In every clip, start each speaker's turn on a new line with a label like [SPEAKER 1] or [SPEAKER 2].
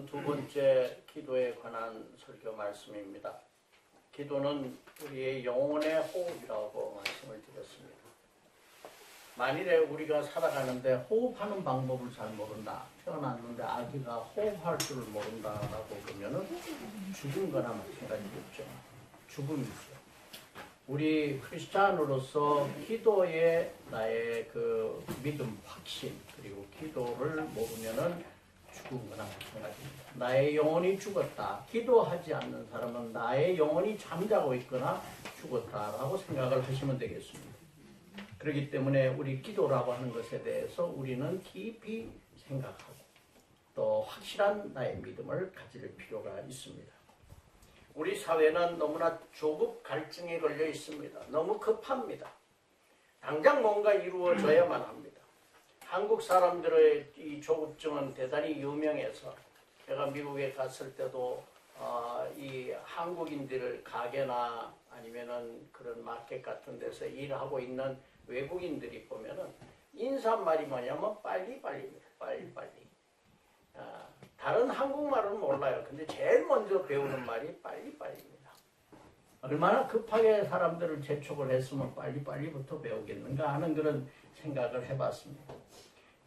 [SPEAKER 1] 오늘은 두 번째 기도에 관한 설교 말씀입니다. 기도는 우리의 영혼의 호흡이라고 말씀을 드렸습니다. 만일에 우리가 살아가는데 호흡하는 방법을 잘 모른다, 태어났는데 아기가 호흡할 줄을 모른다라고 그러면은 죽은 거나 마찬가지겠죠. 죽음이죠. 우리 크리스찬으로서 기도에 나의 그 믿음, 확신, 그리고 기도를 모르면은 죽은 거나 마찬가지입니다. 나의 영혼이 죽었다. 기도하지 않는 사람은 나의 영혼이 잠자고 있거나 죽었다라고 생각을 하시면 되겠습니다. 그렇기 때문에 우리 기도라고 하는 것에 대해서 우리는 깊이 생각하고 또 확실한 나의 믿음을 가질 필요가 있습니다. 우리 사회는 너무나 조급 갈증에 걸려 있습니다. 너무 급합니다. 당장 뭔가 이루어져야만 합니다. 한국 사람들의 이 조급증은 대단히 유명해서 제가 미국에 갔을 때도 이 한국인들을 가게나 아니면은 그런 마켓 같은 데서 일하고 있는 외국인들이 보면은 인사말이 뭐냐면 빨리빨리입니다. 빨리빨리. 다른 한국말은 몰라요. 근데 제일 먼저 배우는 말이 빨리빨리입니다. 얼마나 급하게 사람들을 재촉을 했으면 빨리빨리부터 배우겠는가 하는 그런 생각을 해봤습니다.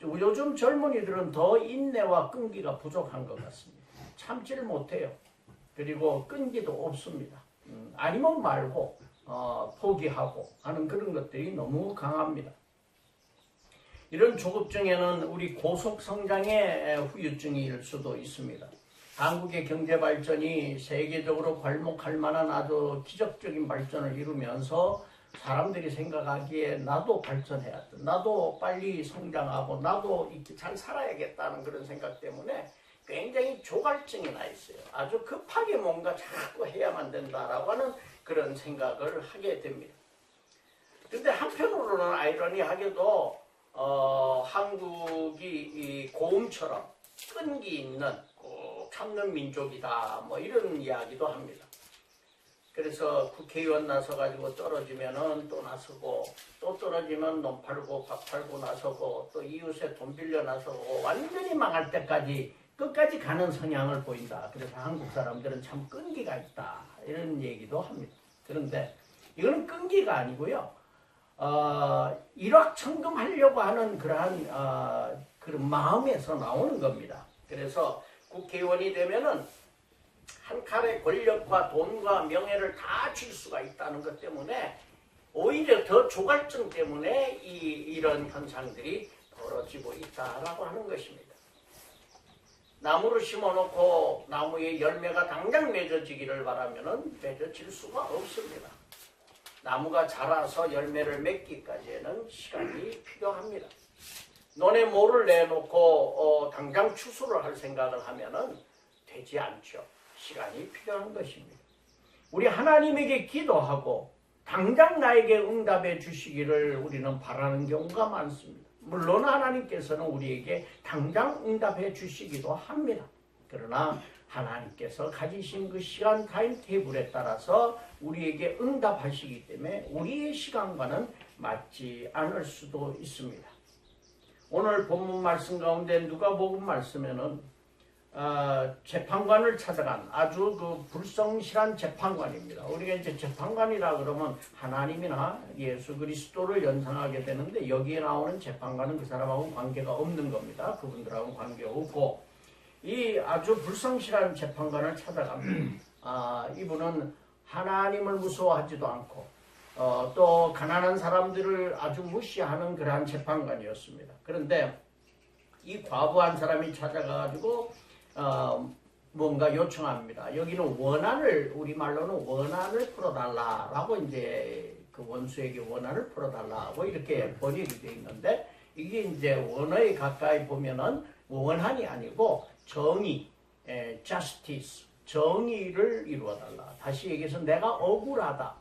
[SPEAKER 1] 요즘 젊은이들은 더 인내와 끈기가 부족한 것 같습니다. 참지를 못해요. 그리고 끈기도 없습니다. 아니면 말고 포기하고 하는 그런 것들이 너무 강합니다. 이런 조급증에는 우리 고속성장의 후유증일 수도 있습니다. 한국의 경제발전이 세계적으로 괄목할 만한 아주 기적적인 발전을 이루면서 사람들이 생각하기에 나도 발전해야 돼. 나도 빨리 성장하고 나도 이렇게 잘 살아야겠다는 그런 생각 때문에 굉장히 조갈증이 나 있어요. 아주 급하게 뭔가 자꾸 해야만 된다라고 하는 그런 생각을 하게 됩니다. 근데 한편으로는 아이러니하게도 한국이 이 고음처럼 끈기 있는 꼭 참는 민족이다 뭐 이런 이야기도 합니다. 그래서 국회의원 나서가지고 떨어지면은 또 나서고 또 떨어지면 돈 팔고 밥 팔고 나서고 또 이웃에 돈 빌려 나서고 완전히 망할 때까지 끝까지 가는 성향을 보인다. 그래서 한국 사람들은 참 끈기가 있다 이런 얘기도 합니다. 그런데 이거는 끈기가 아니고요. 일확천금하려고 하는 그러한 그런 마음에서 나오는 겁니다. 그래서 국회의원이 되면은 한 칼에 권력과 돈과 명예를 다 줄 수가 있다는 것 때문에 오히려 더 조갈증 때문에 이런 현상들이 벌어지고 있다라고 하는 것입니다. 나무를 심어놓고 나무의 열매가 당장 맺어지기를 바라면은 맺어질 수가 없습니다. 나무가 자라서 열매를 맺기까지는 시간이 필요합니다. 논에 모를 내놓고 당장 추수를 할 생각을 하면은 되지 않죠. 시간이 필요한 것입니다. 우리 하나님에게 기도하고 당장 나에게 응답해 주시기를 우리는 바라는 경우가 많습니다. 물론 하나님께서는 우리에게 당장 응답해 주시기도 합니다. 그러나 하나님께서 가지신 그 시간 타임 테이블에 따라서 우리에게 응답하시기 때문에 우리의 시간과는 맞지 않을 수도 있습니다. 오늘 본문 말씀 가운데 누가복음 말씀에는 재판관을 찾아간 아주 그 불성실한 재판관입니다. 우리가 이제 재판관이라 그러면 하나님이나 예수 그리스도를 연상하게 되는데 여기에 나오는 재판관은 그 사람하고 관계가 없는 겁니다. 그분들하고는 관계가 없고 이 아주 불성실한 재판관을 찾아갑니다. 이분은 하나님을 무서워하지도 않고 또 가난한 사람들을 아주 무시하는 그러한 재판관이었습니다. 그런데 이 과부한 사람이 찾아가가지고 뭔가 요청합니다. 여기는 원한을 우리말로는 원한을 풀어달라라고 이제 그 원수에게 원한을 풀어달라고 이렇게 번역이 되어 있는데 이게 이제 원어에 가까이 보면은 원한이 아니고 정의, justice, 정의를 이루어달라. 다시 얘기해서 내가 억울하다,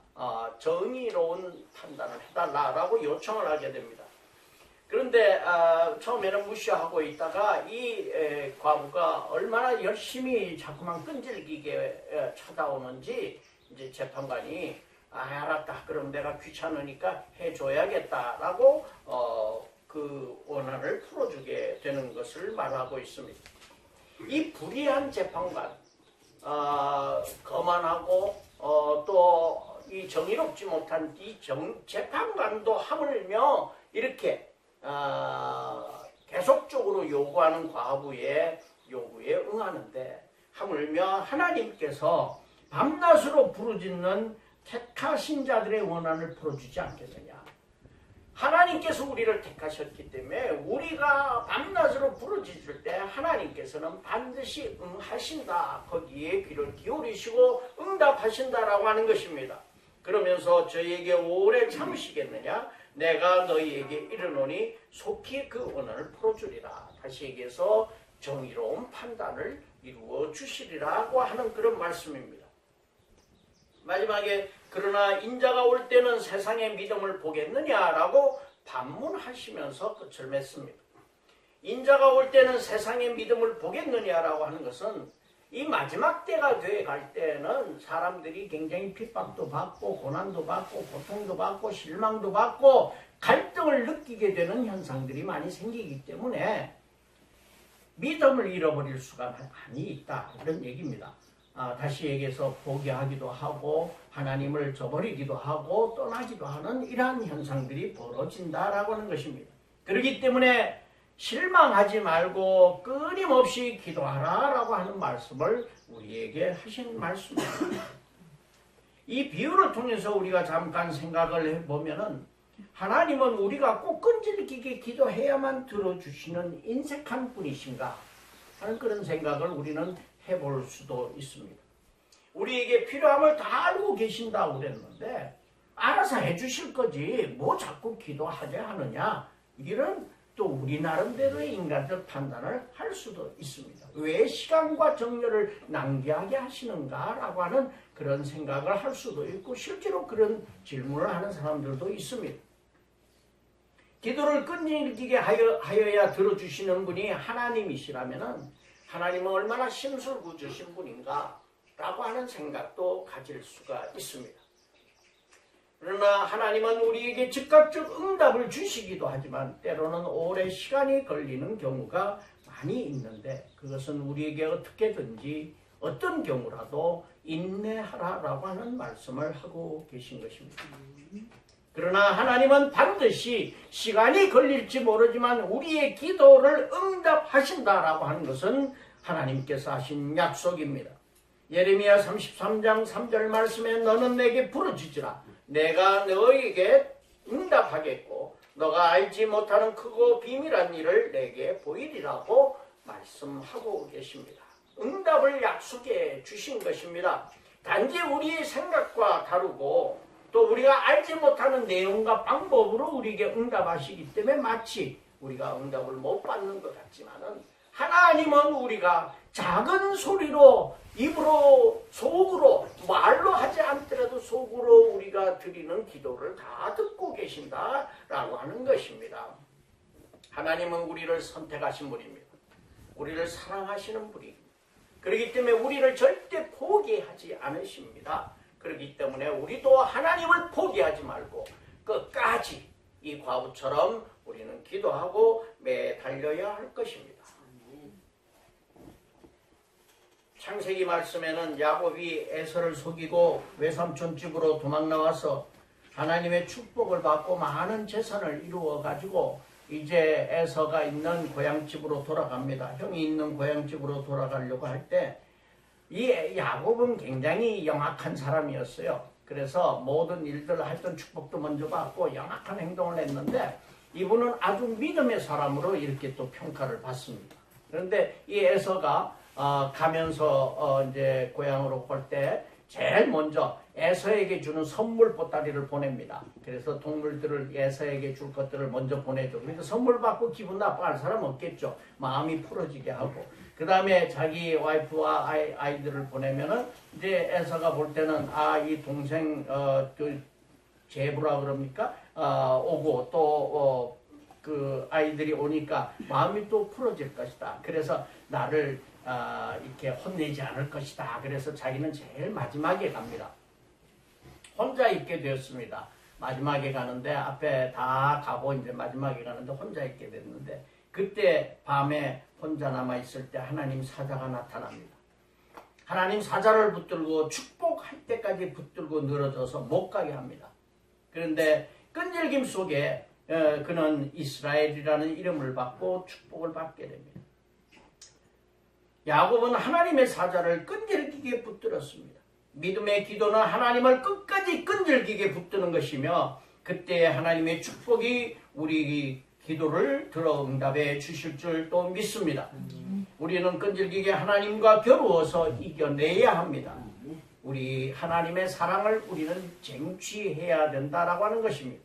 [SPEAKER 1] 정의로운 판단을 해달라라고 요청을 하게 됩니다. 그런데 처음에는 무시하고 있다가 이 과부가 얼마나 열심히 자꾸만 끈질기게 찾아오는지 이제 재판관이 알았다. 그럼 내가 귀찮으니까 해줘야겠다라고 그 원한을 풀어주게 되는 것을 말하고 있습니다. 이 불의한 재판관, 거만하고 또 이 정의롭지 못한 이 재판관도 하물며 이렇게 계속적으로 요구하는 과부의 요구에 응하는데 하물며 하나님께서 밤낮으로 부르짖는 택하신 자들의 원한을 풀어주지 않겠느냐. 하나님께서 우리를 택하셨기 때문에 우리가 밤낮으로 부르짖을 때 하나님께서는 반드시 응하신다. 거기에 귀를 기울이시고 응답하신다라고 하는 것입니다. 그러면서 저희에게 오래 참으시겠느냐? 내가 너희에게 이르노니 속히 그 원한을 풀어주리라. 다시 얘기해서 정의로운 판단을 이루어 주시리라고 하는 그런 말씀입니다. 마지막에 그러나 인자가 올 때는 세상의 믿음을 보겠느냐라고 반문하시면서 끝을 맺습니다. 인자가 올 때는 세상의 믿음을 보겠느냐라고 하는 것은 이 마지막 때가 돼 갈 때는 사람들이 굉장히 핍박도 받고 고난도 받고 고통도 받고 실망도 받고 갈등을 느끼게 되는 현상들이 많이 생기기 때문에 믿음을 잃어버릴 수가 많이 있다. 이런 얘기입니다. 다시 얘기해서 포기하기도 하고 하나님을 저버리기도 하고 떠나기도 하는 이러한 현상들이 벌어진다라고 하는 것입니다. 그렇기 때문에 실망하지 말고 끊임없이 기도하라라고 하는 말씀을 우리에게 하신 말씀입니다. 이 비유를 통해서 우리가 잠깐 생각을 해보면은 하나님은 우리가 꼭 끈질기게 기도해야만 들어주시는 인색한 분이신가 하는 그런 생각을 우리는 해볼 수도 있습니다. 우리에게 필요함을 다 알고 계신다고 그랬는데 알아서 해주실 거지 뭐 자꾸 기도하자 하느냐, 이런 또 우리 나름대로의 인간적 판단을 할 수도 있습니다. 왜 시간과 정열을 낭비하게 하시는가라고 하는 그런 생각을 할 수도 있고 실제로 그런 질문을 하는 사람들도 있습니다. 기도를 끈질기게 하여야 들어주시는 분이 하나님이시라면 하나님은 얼마나 심술궂으신 분인가 라고 하는 생각도 가질 수가 있습니다. 그러나 하나님은 우리에게 즉각적 응답을 주시기도 하지만 때로는 오래 시간이 걸리는 경우가 많이 있는데 그것은 우리에게 어떻게든지 어떤 경우라도 인내하라라고 하는 말씀을 하고 계신 것입니다. 그러나 하나님은 반드시 시간이 걸릴지 모르지만 우리의 기도를 응답하신다라고 하는 것은 하나님께서 하신 약속입니다. 예레미야 33장 3절 말씀에 너는 내게 부르짖으라. 내가 너에게 응답하겠고 너가 알지 못하는 크고 비밀한 일을 내게 보이리라고 말씀하고 계십니다. 응답을 약속해 주신 것입니다. 단지 우리의 생각과 다르고 또 우리가 알지 못하는 내용과 방법으로 우리에게 응답하시기 때문에 마치 우리가 응답을 못 받는 것 같지만은 하나님은 우리가 작은 소리로 입으로 속으로 말로 하지 않더라도 속으로 우리가 드리는 기도를 다 듣고 계신다라고 하는 것입니다. 하나님은 우리를 선택하신 분입니다. 우리를 사랑하시는 분입니다. 그렇기 때문에 우리를 절대 포기하지 않으십니다. 그렇기 때문에 우리도 하나님을 포기하지 말고 끝까지 이 과부처럼 우리는 기도하고 매달려야 할 것입니다. 창세기 말씀에는 야곱이 에서를 속이고 외삼촌 집으로 도망 나와서 하나님의 축복을 받고 많은 재산을 이루어 가지고 이제 에서가 있는 고향집으로 돌아갑니다. 형이 있는 고향집으로 돌아가려고 할 때 이 야곱은 굉장히 영악한 사람이었어요. 그래서 모든 일들을 하여튼 축복도 먼저 받고 영악한 행동을 했는데 이분은 아주 믿음의 사람으로 이렇게 또 평가를 받습니다. 그런데 이 에서가 가면서 이제 고향으로 갈 때 제일 먼저 에서에게 주는 선물 보따리를 보냅니다. 그래서 동물들을 에서에게 줄 것들을 먼저 보내죠. 그러니까 선물 받고 기분 나빠할 사람 없겠죠. 마음이 풀어지게 하고. 그 다음에 자기 와이프와 아이들을 보내면은 이제 에서가 볼 때는 이 동생 그 제부라 그럽니까? 오고 또 그 아이들이 오니까 마음이 또 풀어질 것이다. 그래서 나를 이렇게 혼내지 않을 것이다. 그래서 자기는 제일 마지막에 갑니다. 혼자 있게 되었습니다. 마지막에 가는데 앞에 다 가고 이제 마지막에 가는데 혼자 있게 됐는데 그때 밤에 혼자 남아있을 때 하나님 사자가 나타납니다. 하나님 사자를 붙들고 축복할 때까지 붙들고 늘어져서 못 가게 합니다. 그런데 끈질김 속에 그는 이스라엘이라는 이름을 받고 축복을 받게 됩니다. 야곱은 하나님의 사자를 끈질기게 붙들었습니다. 믿음의 기도는 하나님을 끝까지 끈질기게 붙드는 것이며 그때 하나님의 축복이 우리 기도를 들어 응답해 주실 줄 또 믿습니다. 우리는 끈질기게 하나님과 겨루어서 이겨내야 합니다. 우리 하나님의 사랑을 우리는 쟁취해야 된다라고 하는 것입니다.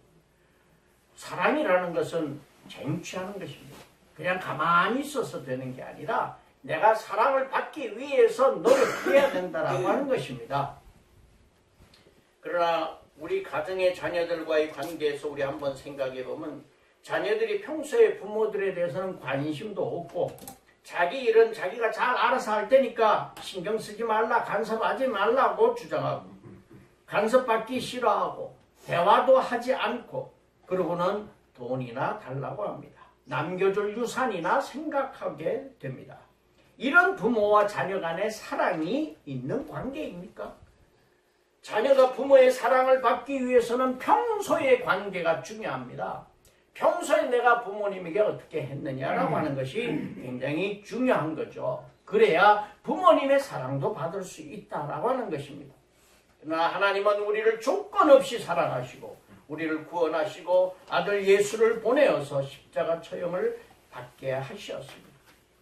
[SPEAKER 1] 사랑이라는 것은 쟁취하는 것입니다. 그냥 가만히 있어서 되는 게 아니라 내가 사랑을 받기 위해서 노력해야 된다라고 하는 것입니다. 그러나 우리 가정의 자녀들과의 관계에서 우리 한번 생각해 보면 자녀들이 평소에 부모들에 대해서는 관심도 없고 자기 일은 자기가 잘 알아서 할 테니까 신경 쓰지 말라, 간섭하지 말라고 주장하고 간섭받기 싫어하고 대화도 하지 않고 그러고는 돈이나 달라고 합니다. 남겨줄 유산이나 생각하게 됩니다. 이런 부모와 자녀 간의 사랑이 있는 관계입니까? 자녀가 부모의 사랑을 받기 위해서는 평소의 관계가 중요합니다. 평소에 내가 부모님에게 어떻게 했느냐라고 하는 것이 굉장히 중요한 거죠. 그래야 부모님의 사랑도 받을 수 있다라고 하는 것입니다. 그러나 하나님은 우리를 조건 없이 사랑하시고 우리를 구원하시고 아들 예수를 보내어서 십자가 처형을 받게 하셨습니다.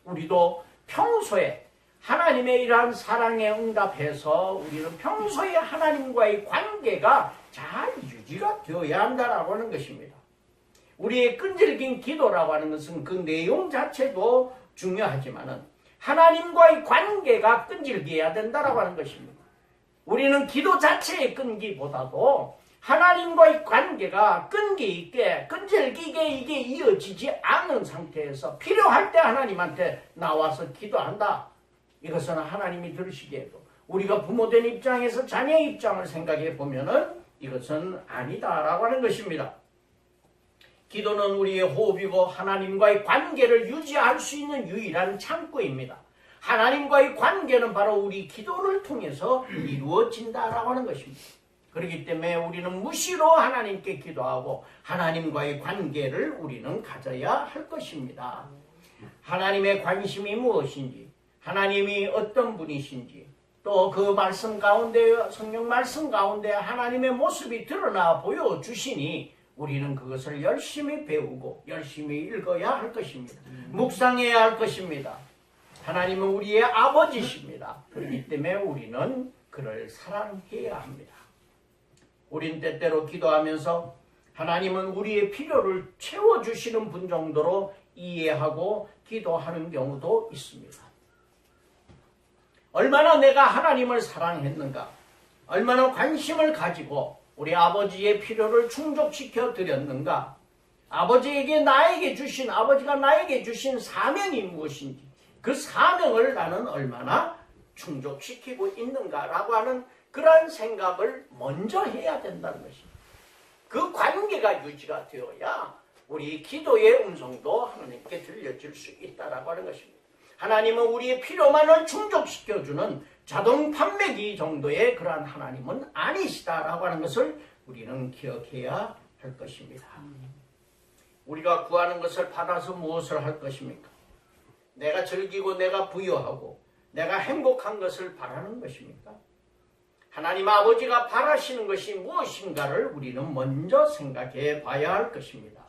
[SPEAKER 1] 우리도 평소에 하나님의 이러한 사랑에 응답해서 우리는 평소에 하나님과의 관계가 잘 유지가 되어야 한다라고 하는 것입니다. 우리의 끈질긴 기도라고 하는 것은 그 내용 자체도 중요하지만은 하나님과의 관계가 끈질겨야 된다라고 하는 것입니다. 우리는 기도 자체의 끈기보다도 하나님과의 관계가 끈기 있게 끈질기게 이게 이어지지 않는 상태에서 필요할 때 하나님한테 나와서 기도한다. 이것은 하나님이 들으시기에도 우리가 부모된 입장에서 자녀의 입장을 생각해 보면은 이것은 아니다라고 하는 것입니다. 기도는 우리의 호흡이고 하나님과의 관계를 유지할 수 있는 유일한 창구입니다. 하나님과의 관계는 바로 우리 기도를 통해서 이루어진다라고 하는 것입니다. 그렇기 때문에 우리는 무시로 하나님께 기도하고 하나님과의 관계를 우리는 가져야 할 것입니다. 하나님의 관심이 무엇인지, 하나님이 어떤 분이신지, 또 그 말씀 가운데, 성경 말씀 가운데 하나님의 모습이 드러나 보여주시니 우리는 그것을 열심히 배우고 열심히 읽어야 할 것입니다. 묵상해야 할 것입니다. 하나님은 우리의 아버지십니다. 그렇기 때문에 우리는 그를 사랑해야 합니다. 우린 때때로 기도하면서 하나님은 우리의 필요를 채워주시는 분 정도로 이해하고 기도하는 경우도 있습니다. 얼마나 내가 하나님을 사랑했는가, 얼마나 관심을 가지고 우리 아버지의 필요를 충족시켜 드렸는가, 아버지가 나에게 주신 사명이 무엇인지 그 사명을 나는 얼마나 충족시키고 있는가라고 하는 그러한 생각을 먼저 해야 된다는 것입니다. 그 관계가 유지가 되어야 우리 기도의 음성도 하나님께 들려질 수 있다라고 하는 것입니다. 하나님은 우리의 필요만을 충족시켜주는 자동 판매기 정도의 그러한 하나님은 아니시다라고 하는 것을 우리는 기억해야 할 것입니다. 우리가 구하는 것을 받아서 무엇을 할 것입니까? 내가 즐기고 내가 부유하고 내가 행복한 것을 바라는 것입니까? 하나님 아버지가 바라시는 것이 무엇인가를 우리는 먼저 생각해 봐야 할 것입니다.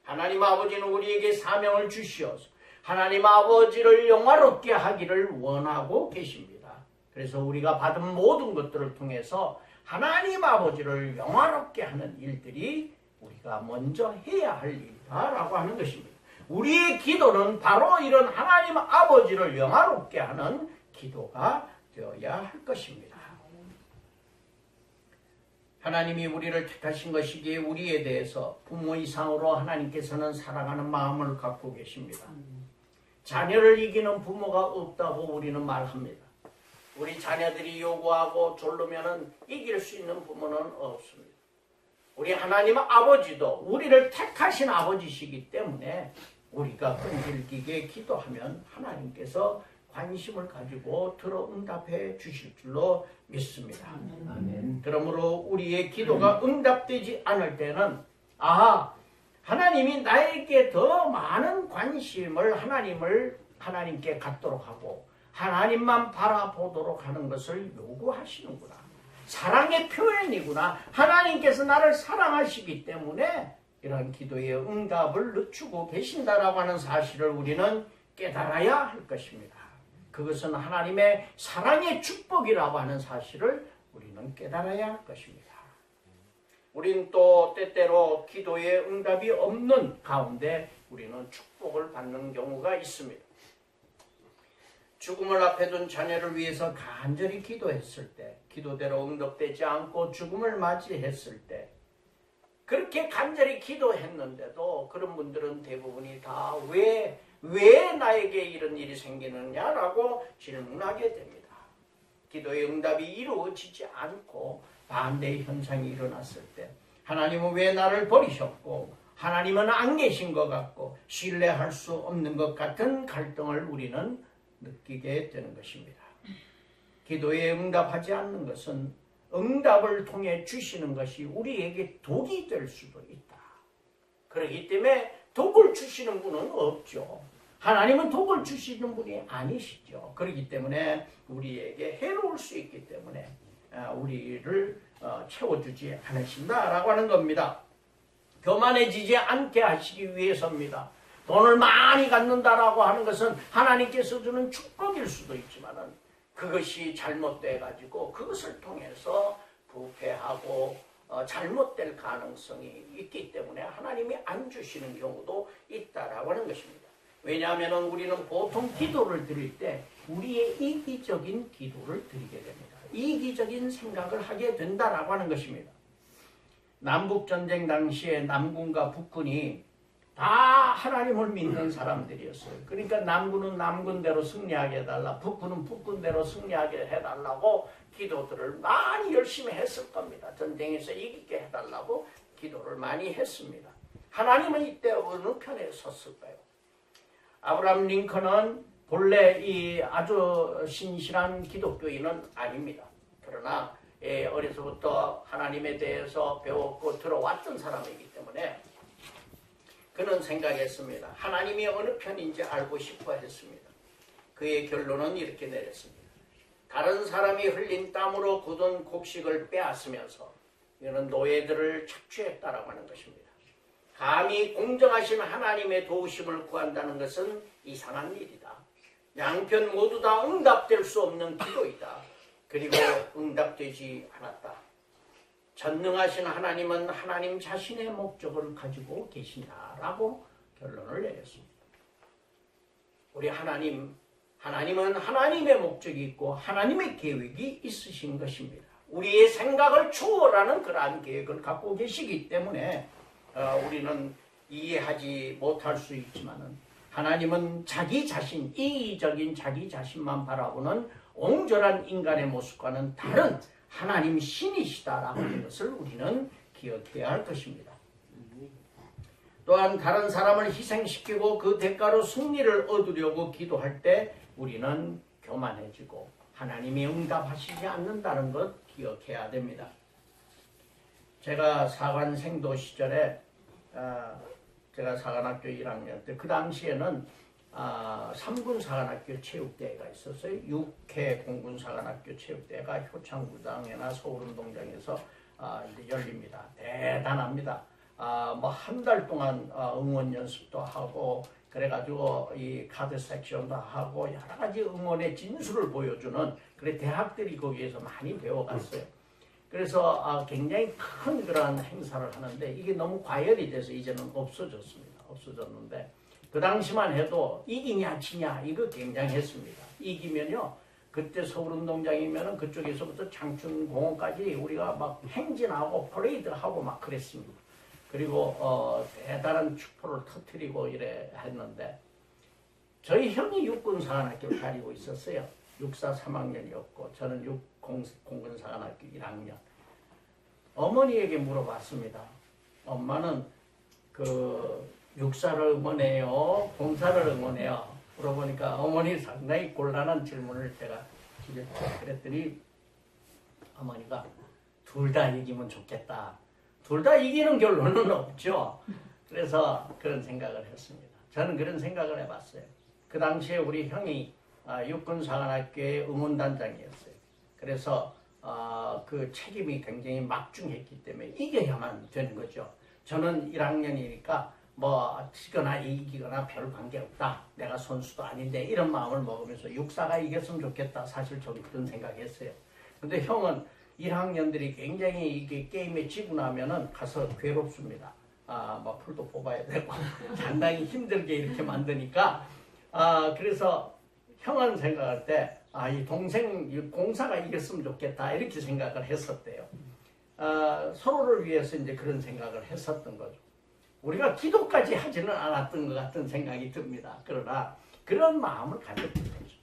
[SPEAKER 1] 하나님 아버지는 우리에게 사명을 주시어서 하나님 아버지를 영화롭게 하기를 원하고 계십니다. 그래서 우리가 받은 모든 것들을 통해서 하나님 아버지를 영화롭게 하는 일들이 우리가 먼저 해야 할 일이다라고 하는 것입니다. 우리의 기도는 바로 이런 하나님 아버지를 영화롭게 하는 기도가 되어야 할 것입니다. 하나님이 우리를 택하신 것이기에 우리에 대해서 부모 이상으로 하나님께서는 사랑하는 마음을 갖고 계십니다. 자녀를 이기는 부모가 없다고 우리는 말합니다. 우리 자녀들이 요구하고 졸르면은 이길 수 있는 부모는 없습니다. 우리 하나님 아버지도 우리를 택하신 아버지시기 때문에 우리가 끈질기게 기도하면 하나님께서 관심을 가지고 들어 응답해 주실 줄로 믿습니다.
[SPEAKER 2] 아멘.
[SPEAKER 1] 그러므로 우리의 기도가 응답되지 않을 때는 하나님이 나에게 더 많은 관심을 하나님께 갖도록 하고 하나님만 바라보도록 하는 것을 요구하시는구나. 사랑의 표현이구나. 하나님께서 나를 사랑하시기 때문에 이런 기도의 응답을 늦추고 계신다라고 하는 사실을 우리는 깨달아야 할 것입니다. 그것은 하나님의 사랑의 축복이라고 하는 사실을 우리는 깨달아야 할 것입니다. 우린 또 때때로 기도의 응답이 없는 가운데 우리는 축복을 받는 경우가 있습니다. 죽음을 앞에 둔 자녀를 위해서 간절히 기도했을 때, 기도대로 응답되지 않고 죽음을 맞이했을 때, 그렇게 간절히 기도했는데도 그런 분들은 대부분이 다 왜 나에게 이런 일이 생기느냐라고 질문하게 됩니다. 기도의 응답이 이루어지지 않고 반대의 현상이 일어났을 때 하나님은 왜 나를 버리셨고 하나님은 안 계신 것 같고 신뢰할 수 없는 것 같은 갈등을 우리는 느끼게 되는 것입니다. 기도에 응답하지 않는 것은 응답을 통해 주시는 것이 우리에게 독이 될 수도 있다. 그렇기 때문에 독을 주시는 분은 없죠. 하나님은 독을 주시는 분이 아니시죠. 그렇기 때문에 우리에게 해로울 수 있기 때문에 우리를 채워주지 않으신다라고 하는 겁니다. 교만해지지 않게 하시기 위해서입니다. 돈을 많이 갖는다라고 하는 것은 하나님께서 주는 축복일 수도 있지만은 그것이 잘못돼가지고 그것을 통해서 부패하고 잘못될 가능성이 있기 때문에 하나님이 안 주시는 경우도 있다라고 하는 것입니다. 왜냐하면 우리는 보통 기도를 드릴 때 우리의 이기적인 기도를 드리게 됩니다. 이기적인 생각을 하게 된다라고 하는 것입니다. 남북전쟁 당시에 남군과 북군이 다 하나님을 믿는 사람들이었어요. 그러니까 남군은 남군대로 승리하게 해달라, 북군은 북군대로 승리하게 해달라고 기도들을 많이 열심히 했을 겁니다. 전쟁에서 이기게 해달라고 기도를 많이 했습니다. 하나님은 이때 어느 편에 섰을까요? 아브라함 링컨은 본래 이 아주 신실한 기독교인은 아닙니다. 그러나 어려서부터 하나님에 대해서 배웠고 들어왔던 사람이기 때문에 그는 생각했습니다. 하나님이 어느 편인지 알고 싶어 했습니다. 그의 결론은 이렇게 내렸습니다. 다른 사람이 흘린 땀으로 굳은 곡식을 빼앗으면서 이는 노예들을 착취했다라고 하는 것입니다. 감히 공정하신 하나님의 도우심을 구한다는 것은 이상한 일이다. 양편 모두 다 응답될 수 없는 기도이다. 그리고 응답되지 않았다. 전능하신 하나님은 하나님 자신의 목적을 가지고 계시냐라고 결론을 내렸습니다. 우리 하나님은 하나님의 목적이 있고 하나님의 계획이 있으신 것입니다. 우리의 생각을 초월하는 그러한 계획을 갖고 계시기 때문에 우리는 이해하지 못할 수 있지만은 하나님은 자기 자신, 이기적인 자기 자신만 바라보는 옹졸한 인간의 모습과는 다른 하나님 신이시다라고 하는 것을 우리는 기억해야 할 것입니다. 또한 다른 사람을 희생시키고 그 대가로 승리를 얻으려고 기도할 때 우리는 교만해지고 하나님이 응답하시지 않는다는 것 기억해야 됩니다. 제가 사관 생도 시절에 제가 사관학교 1학년 때 그 당시에는 3군 사관학교 체육대회가 있었어요. 6회 공군 사관학교 체육대회가 효창구장이나 서울운동장에서 이제 열립니다. 대단합니다. 뭐 한 달 동안 응원 연습도 하고 그래가지고 이 카드 섹션도 하고 여러 가지 응원의 진수를 보여주는 그래 대학들이 거기에서 많이 배워갔어요. 그래서 굉장히 큰 그런 행사를 하는데 이게 너무 과열이 돼서 이제는 없어졌습니다. 없어졌는데 그 당시만 해도 이기냐 지냐 이거 굉장했습니다. 이기면요 그때 서울운동장이면은 그쪽에서부터 장춘공원까지 우리가 막 행진하고 퍼레이드하고 막 그랬습니다. 그리고 대단한 축포를 터뜨리고 이래 했는데 저희 형이 육군사관학교를 다니고 있었어요. 육사 3학년이었고 저는 공군사관학교 1학년. 어머니에게 물어봤습니다. 엄마는 그 육사를 응원해요? 봉사를 응원해요? 물어보니까 어머니 상당히 곤란한 질문을 제가 드렸죠. 그랬더니 어머니가 둘 다 이기면 좋겠다. 둘 다 이기는 결론은 없죠. 그래서 그런 생각을 했습니다. 저는 그런 생각을 해봤어요. 그 당시에 우리 형이 육군사관학교의 응원단장이었어요. 그래서 그 책임이 굉장히 막중했기 때문에 이겨야만 되는 거죠. 저는 1학년이니까 뭐 지거나 이기거나 별 관계없다. 내가 선수도 아닌데 이런 마음을 먹으면서 육사가 이겼으면 좋겠다. 사실 저도 그런 생각했어요. 근데 형은 1학년들이 굉장히 이게 게임에 지고 나면은 가서 괴롭습니다. 뭐 풀도 뽑아야 되고 상당히 힘들게 이렇게 만드니까 그래서 형은 생각할 때 이 동생 공사가 이겼으면 좋겠다 이렇게 생각을 했었대요. 서로를 위해서 이제 그런 생각을 했었던 거죠. 우리가 기도까지 하지는 않았던 것 같은 생각이 듭니다. 그러나 그런 마음을 가졌던 거죠.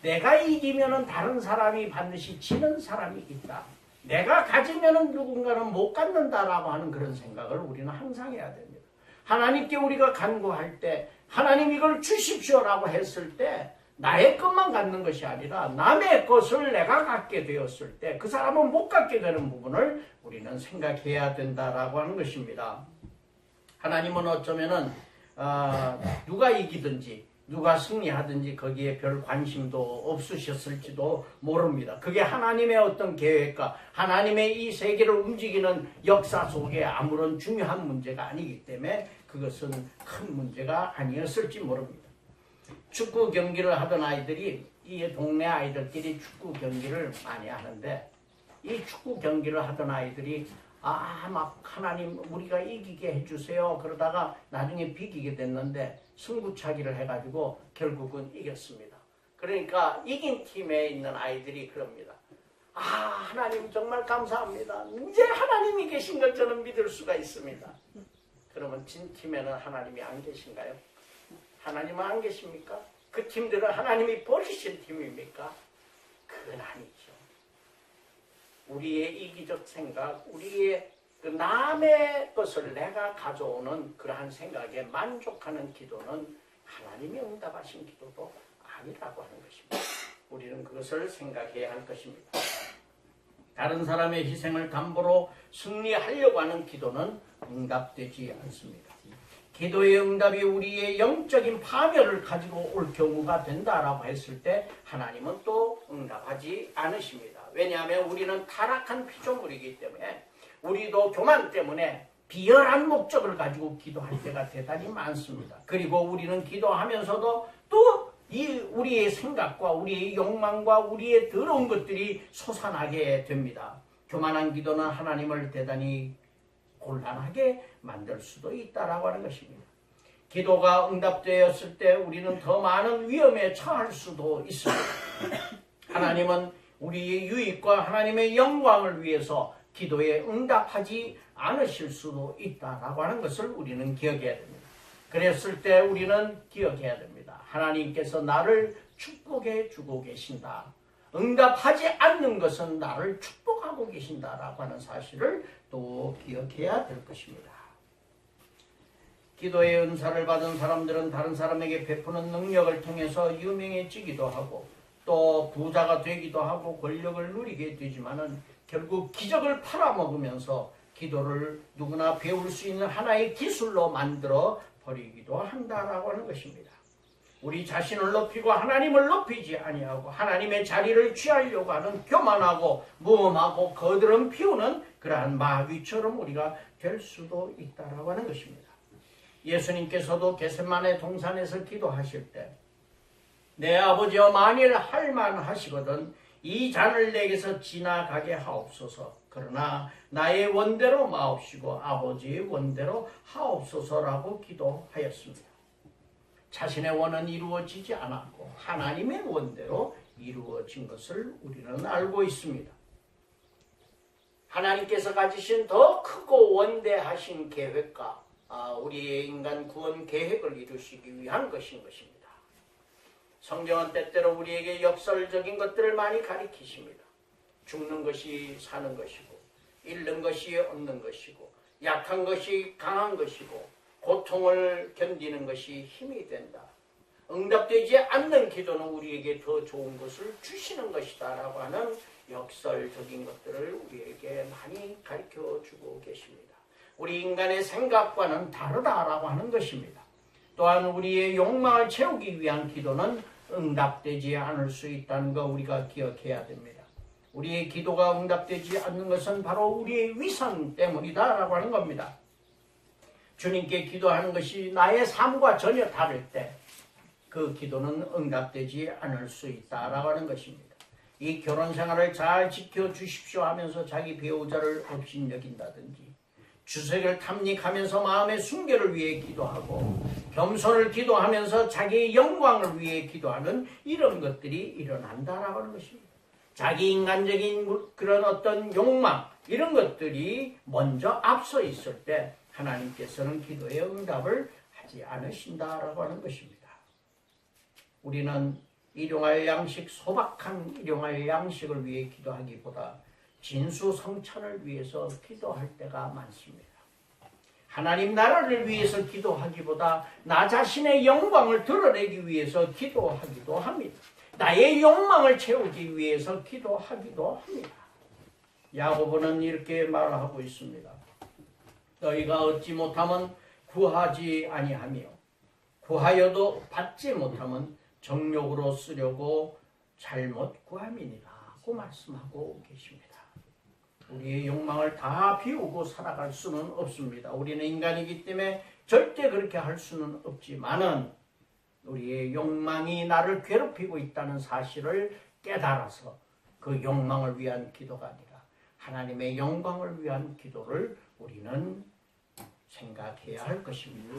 [SPEAKER 1] 내가 이기면은 다른 사람이 반드시 지는 사람이 있다. 내가 가지면은 누군가는 못 갖는다라고 하는 그런 생각을 우리는 항상 해야 됩니다. 하나님께 우리가 간구할 때 하나님 이걸 주십시오라고 했을 때 나의 것만 갖는 것이 아니라 남의 것을 내가 갖게 되었을 때 그 사람은 못 갖게 되는 부분을 우리는 생각해야 된다라고 하는 것입니다. 하나님은 어쩌면은 누가 이기든지 누가 승리하든지 거기에 별 관심도 없으셨을지도 모릅니다. 그게 하나님의 어떤 계획과 하나님의 이 세계를 움직이는 역사 속에 아무런 중요한 문제가 아니기 때문에 그것은 큰 문제가 아니었을지 모릅니다. 축구 경기를 하던 아이들이 이 동네 아이들끼리 축구 경기를 많이 하는데 이 축구 경기를 하던 아이들이 막 하나님 우리가 이기게 해주세요. 그러다가 나중에 비기게 됐는데 승부차기를 해가지고 결국은 이겼습니다. 그러니까 이긴 팀에 있는 아이들이 그럽니다. 하나님 정말 감사합니다. 이제 하나님이 계신 걸 저는 믿을 수가 있습니다. 그러면 진 팀에는 하나님이 안 계신가요? 하나님은 안 계십니까? 그 팀들은 하나님이 버리신 팀입니까? 그건 아니죠. 우리의 이기적 생각, 우리의 그 남의 것을 내가 가져오는 그러한 생각에 만족하는 기도는 하나님이 응답하신 기도도 아니라고 하는 것입니다. 우리는 그것을 생각해야 할 것입니다. 다른 사람의 희생을 담보로 승리하려고 하는 기도는 응답되지 않습니다. 기도의 응답이 우리의 영적인 파멸을 가지고 올 경우가 된다라고 했을 때 하나님은 또 응답하지 않으십니다. 왜냐하면 우리는 타락한 피조물이기 때문에 우리도 교만 때문에 비열한 목적을 가지고 기도할 때가 대단히 많습니다. 그리고 우리는 기도하면서도 또 우리의 생각과 우리의 욕망과 우리의 더러운 것들이 솟아나게 됩니다. 교만한 기도는 하나님을 대단히 곤란하게 만들 수도 있다라고 하는 것입니다. 기도가 응답되었을 때 우리는 더 많은 위험에 처할 수도 있습니다. 하나님은 우리의 유익과 하나님의 영광을 위해서 기도에 응답하지 않으실 수도 있다라고 하는 것을 우리는 기억해야 됩니다. 그랬을 때 우리는 기억해야 됩니다. 하나님께서 나를 축복해 주고 계신다. 응답하지 않는 것은 나를 축복하고 계신다라고 하는 사실을 또 기억해야 될 것입니다. 기도의 은사를 받은 사람들은 다른 사람에게 베푸는 능력을 통해서 유명해지기도 하고 또 부자가 되기도 하고 권력을 누리게 되지만은 결국 기적을 팔아먹으면서 기도를 누구나 배울 수 있는 하나의 기술로 만들어 버리기도 한다라고 하는 것입니다. 우리 자신을 높이고 하나님을 높이지 아니하고 하나님의 자리를 취하려고 하는 교만하고 무엄하고 거드름 피우는 그러한 마귀처럼 우리가 될 수도 있다라고 하는 것입니다. 예수님께서도 겟세마네 동산에서 기도하실 때 내 아버지여 만일 할만하시거든 이 잔을 내게서 지나가게 하옵소서. 그러나 나의 원대로 마옵시고 아버지의 원대로 하옵소서라고 기도하였습니다. 자신의 원은 이루어지지 않았고 하나님의 원대로 이루어진 것을 우리는 알고 있습니다. 하나님께서 가지신 더 크고 원대하신 계획과 우리의 인간 구원 계획을 이루시기 위한 것인 것입니다. 성경은 때때로 우리에게 역설적인 것들을 많이 가리키십니다. 죽는 것이 사는 것이고 잃는 것이 얻는 것이고 약한 것이 강한 것이고 고통을 견디는 것이 힘이 된다. 응답되지 않는 기도는 우리에게 더 좋은 것을 주시는 것이다 라고 하는 역설적인 것들을 우리에게 많이 가르쳐주고 계십니다. 우리 인간의 생각과는 다르다라고 하는 것입니다. 또한 우리의 욕망을 채우기 위한 기도는 응답되지 않을 수 있다는 거 우리가 기억해야 됩니다. 우리의 기도가 응답되지 않는 것은 바로 우리의 위선 때문이다 라고 하는 겁니다. 주님께 기도하는 것이 나의 삶과 전혀 다를 때 그 기도는 응답되지 않을 수 있다라고 하는 것입니다. 이 결혼 생활을 잘 지켜주십시오 하면서 자기 배우자를 업신여긴다든지, 주색을 탐닉하면서 마음의 순결을 위해 기도하고, 겸손을 기도하면서 자기의 영광을 위해 기도하는 이런 것들이 일어난다라고 하는 것입니다. 자기 인간적인 그런 어떤 욕망, 이런 것들이 먼저 앞서 있을 때 하나님께서는 기도의 응답을 하지 않으신다라고 하는 것입니다. 우리는 일용할 양식, 소박한 일용할 양식을 위해 기도하기보다 진수성찬을 위해서 기도할 때가 많습니다. 하나님 나라를 위해서 기도하기보다 나 자신의 영광을 드러내기 위해서 기도하기도 합니다. 나의 욕망을 채우기 위해서 기도하기도 합니다. 야고보는 이렇게 말하고 있습니다. 너희가 얻지 못하면 구하지 아니하며 구하여도 받지 못하면 정욕으로 쓰려고 잘못 구함이니라 고 말씀하고 계십니다. 우리의 욕망을 다 비우고 살아갈 수는 없습니다. 우리는 인간이기 때문에 절대 그렇게 할 수는 없지만은 우리의 욕망이 나를 괴롭히고 있다는 사실을 깨달아서 그 욕망을 위한 기도가 아니라 하나님의 영광을 위한 기도를 우리는 생각해야 할 것입니다.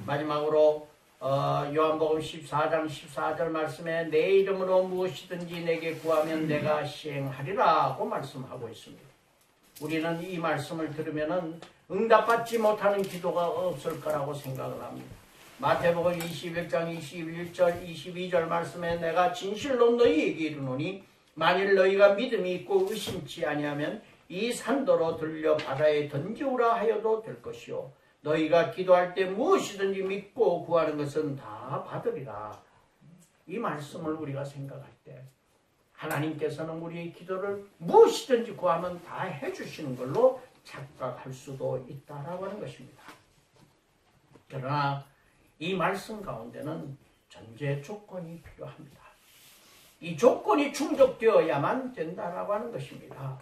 [SPEAKER 1] 마지막으로 요한복음 14장 14절 말씀에 내 이름으로 무엇이든지 내게 구하면 내가 시행하리라고 말씀하고 있습니다. 우리는 이 말씀을 들으면 응답받지 못하는 기도가 없을 거라고 생각을 합니다. 마태복음 21장 21절 22절 말씀에 내가 진실로 너희에게 이르노니 만일 너희가 믿음이 있고 의심치 아니하면 이 산도로 들려 바다에 던지우라 하여도 될 것이요 너희가 기도할 때 무엇이든지 믿고 구하는 것은 다 받으리라. 이 말씀을 우리가 생각할 때 하나님께서는 우리의 기도를 무엇이든지 구하면 다 해주시는 걸로 착각할 수도 있다라고 하는 것입니다. 그러나 이 말씀 가운데는 전제 조건이 필요합니다. 이 조건이 충족되어야만 된다라고 하는 것입니다.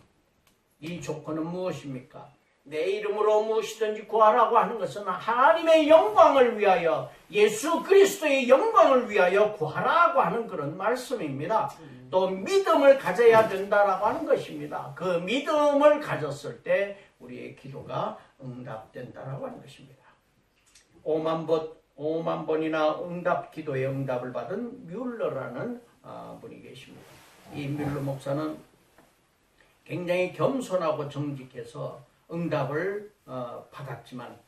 [SPEAKER 1] 이 조건은 무엇입니까? 내 이름으로 무엇이든지 구하라고 하는 것은 하나님의 영광을 위하여 예수 그리스도의 영광을 위하여 구하라고 하는 그런 말씀입니다. 또 믿음을 가져야 된다라고 하는 것입니다. 그 믿음을 가졌을 때 우리의 기도가 응답된다라고 하는 것입니다. 5만 번이나 응답 기도의 응답을 받은 뮬러라는 분이 계십니다. 이 뮬러 목사는 굉장히 겸손하고 정직해서 응답을 받았지만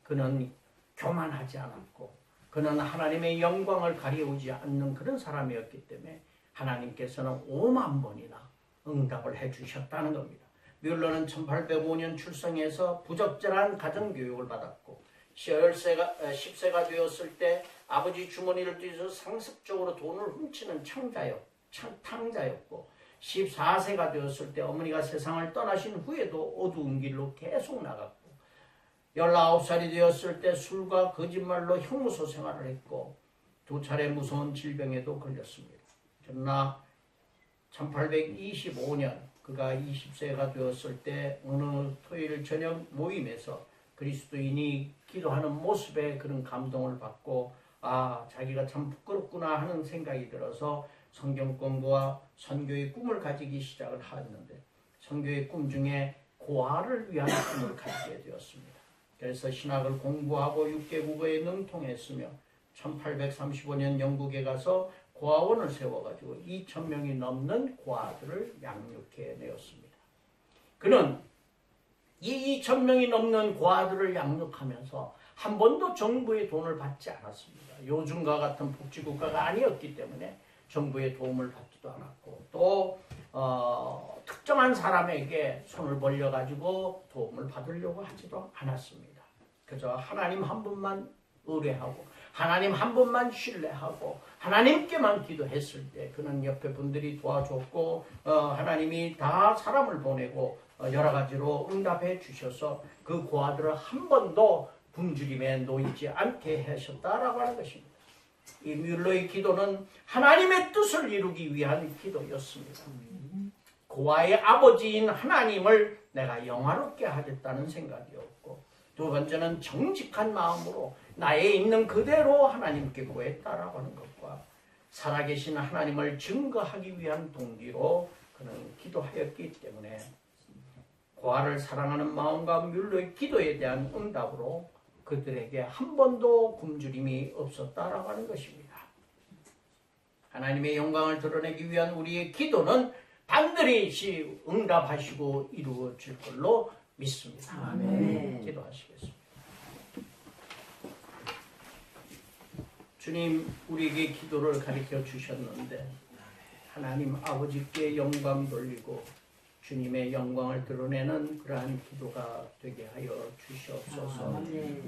[SPEAKER 1] 그는 교만하지 않았고 그는 하나님의 영광을 가리우지 않는 그런 사람이었기 때문에 하나님께서는 5만 번이나 응답을 해주셨다는 겁니다. 뮬러는 1805년 출생해서 부적절한 가정교육을 받았고 10세가 되었을 때 아버지 주머니를 뒤져서 상습적으로 돈을 훔치는 탕자였고 14세가 되었을 때 어머니가 세상을 떠나신 후에도 어두운 길로 계속 나갔고 19살이 되었을 때 술과 거짓말로 형무소 생활을 했고 2차례 무서운 질병에도 걸렸습니다. 그러나 1825년 그가 20세가 되었을 때 어느 토요일 저녁 모임에서 그리스도인이 기도하는 모습에 그런 감동을 받고 자기가 참 부끄럽구나 하는 생각이 들어서 성경 공부와 선교의 꿈을 가지기 시작을 하였는데 선교의 꿈 중에 고아를 위한 꿈을 가지게 되었습니다. 그래서 신학을 공부하고 6개 국어에 능통했으며 1835년 영국에 가서 고아원을 세워가지고 2,000명이 넘는 고아들을 양육해 내었습니다. 그는 이 2,000명이 넘는 고아들을 양육하면서 한 번도 정부의 돈을 받지 않았습니다. 요즘과 같은 복지국가가 아니었기 때문에 정부의 도움을 받지도 않았고 또 특정한 사람에게 손을 벌려가지고 도움을 받으려고 하지도 않았습니다. 그저 하나님 한 분만 의뢰하고 하나님 한 분만 신뢰하고 하나님께만 기도했을 때 그는 옆에 분들이 도와줬고 하나님이 다 사람을 보내고 여러 가지로 응답해 주셔서 그 고아들을 한 번도 굶주림에 놓이지 않게 하셨다라고 하는 것입니다. 이 뮬러의 기도는 하나님의 뜻을 이루기 위한 기도였습니다. 고아의 아버지인 하나님을 내가 영화롭게 하겠다는 생각이었고, 두 번째는 정직한 마음으로 나의 있는 그대로 하나님께 구했다라고 하는 것과 살아계신 하나님을 증거하기 위한 동기로 그는 기도하였기 때문에 고아를 사랑하는 마음과 뮬러의 기도에 대한 응답으로 그들에게 한 번도 굶주림이 없었다라고 하는 것입니다. 하나님의 영광을 드러내기 위한 우리의 기도는 반드시 응답하시고 이루어질 걸로 믿습니다.
[SPEAKER 2] 아멘.
[SPEAKER 1] 기도하시겠습니다. 주님, 우리에게 기도를 가르쳐 주셨는데 하나님 아버지께 영광 돌리고 주님의 영광을 드러내는 그러한 기도가 되게 하여 주시옵소서.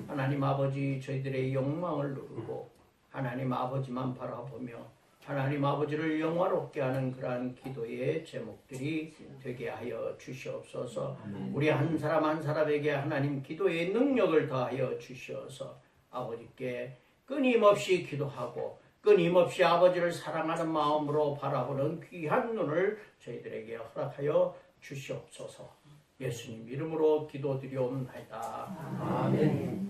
[SPEAKER 1] 하나님 아버지, 저희들의 욕망을 누르고 하나님 아버지만 바라보며 하나님 아버지를 영화롭게 하는 그러한 기도의 제목들이 되게 하여 주시옵소서. 우리 한 사람 한 사람에게 하나님 기도의 능력을 더하여 주시어서 아버지께 끊임없이 기도하고 끊임없이 아버지를 사랑하는 마음으로 바라보는 귀한 눈을 저희들에게 허락하여 주시옵소서. 예수님 이름으로 기도드리옵나이다.
[SPEAKER 2] 아멘.